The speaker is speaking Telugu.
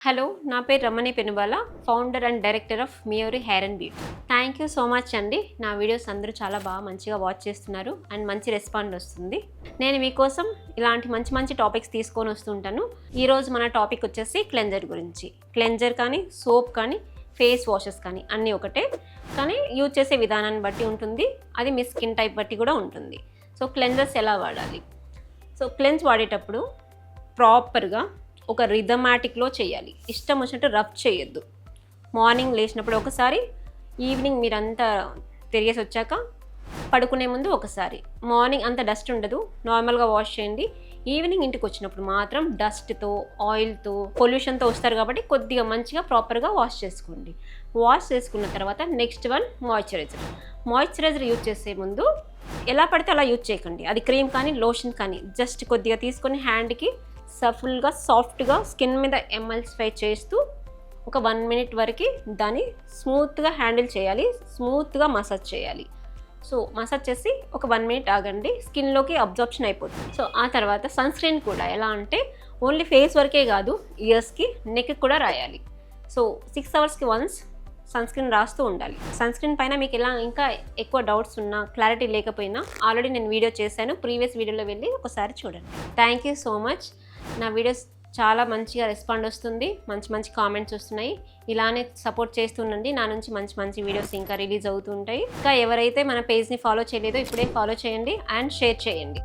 హలో, నా పేరు Ramani Penubala, founder and director of Miori hair and beauty. Thank you so much అండి. నా వీడియోస్ అందరూ చాలా బాగా మంచిగా వాచ్ చేస్తున్నారు అండ్ మంచి రెస్పాండ్ వస్తుంది. నేను మీకోసం ఇలాంటి మంచి మంచి టాపిక్స్ తీసుకొని వస్తుంటాను. ఈరోజు మన టాపిక్ వచ్చేసి క్లెన్జర్ గురించి. క్లెన్జర్ కానీ, సోప్ కానీ, ఫేస్ వాషెస్ కానీ అన్నీ ఒకటే, కానీ యూజ్ చేసే విధానాన్ని బట్టి ఉంటుంది. అది మీ స్కిన్ టైప్ బట్టి కూడా ఉంటుంది. సో క్లెన్జర్స్ ఎలా వాడాలి? సో క్లెన్స్ వాడేటప్పుడు ప్రాపర్గా ఒక రిథమాటిక్లో చేయాలి. ఇష్టం వచ్చినట్టు రబ్ చేయొద్దు. మార్నింగ్ లేచినప్పుడు ఒకసారి, ఈవినింగ్ మీరంతా తిరిగేసి వచ్చాక పడుకునే ముందు ఒకసారి. మార్నింగ్ అంత డస్ట్ ఉండదు, నార్మల్గా వాష్ చేయండి. ఈవినింగ్ ఇంటికి వచ్చినప్పుడు మాత్రం డస్ట్తో, ఆయిల్తో, పొల్యూషన్తో వస్తారు కాబట్టి కొద్దిగా మంచిగా ప్రాపర్గా వాష్ చేసుకోండి. వాష్ చేసుకున్న తర్వాత next one moisturiser. Moisturiser use చేసే ముందు ఎలా పడితే అలా యూజ్ చేయకండి. అది క్రీమ్ కానీ, లోషన్ కానీ, జస్ట్ కొద్దిగా తీసుకొని హ్యాండ్కి ఫుల్గా సాఫ్ట్గా స్కిన్ మీద ఎమల్సిఫై చేస్తూ ఒక 1 మినిట్ వరకు దాన్ని స్మూత్గా హ్యాండిల్ చేయాలి, స్మూత్గా మసాజ్ చేయాలి. సో మసాజ్ చేసి ఒక 1 మినిట్ ఆగండి, స్కిన్లోకి అబ్జార్ప్షన్ అయిపోతుంది. సో ఆ తర్వాత సన్ స్క్రీన్ కూడా ఎలా అంటే ఓన్లీ ఫేస్ వరకే కాదు, ఇయర్స్కి, నెక్కి కూడా రాయాలి. సో 6 అవర్స్కి వన్స్ సన్ స్క్రీన్ రాస్తూ ఉండాలి. సన్ స్క్రీన్ పైన మీకు ఎలా ఇంకా ఎక్కువ డౌట్స్ ఉన్నా, క్లారిటీ లేకపోయినా ఆల్రెడీ నేను వీడియో చేశాను, ప్రీవియస్ వీడియోలో వెళ్ళి ఒకసారి చూడండి. Thank you so much. నా వీడియోస్ చాలా మంచిగా రెస్పాండ్ వస్తుంది, మంచి మంచి కామెంట్స్ వస్తున్నాయి. ఇలానే సపోర్ట్ చేస్తుండండి. నా నుంచి మంచి మంచి వీడియోస్ ఇంకా రిలీజ్ అవుతుంటాయి. ఇంకా ఎవరైతే మన పేజ్ని ఫాలో చేయలేదో ఇప్పుడే ఫాలో చేయండి అండ్ షేర్ చేయండి.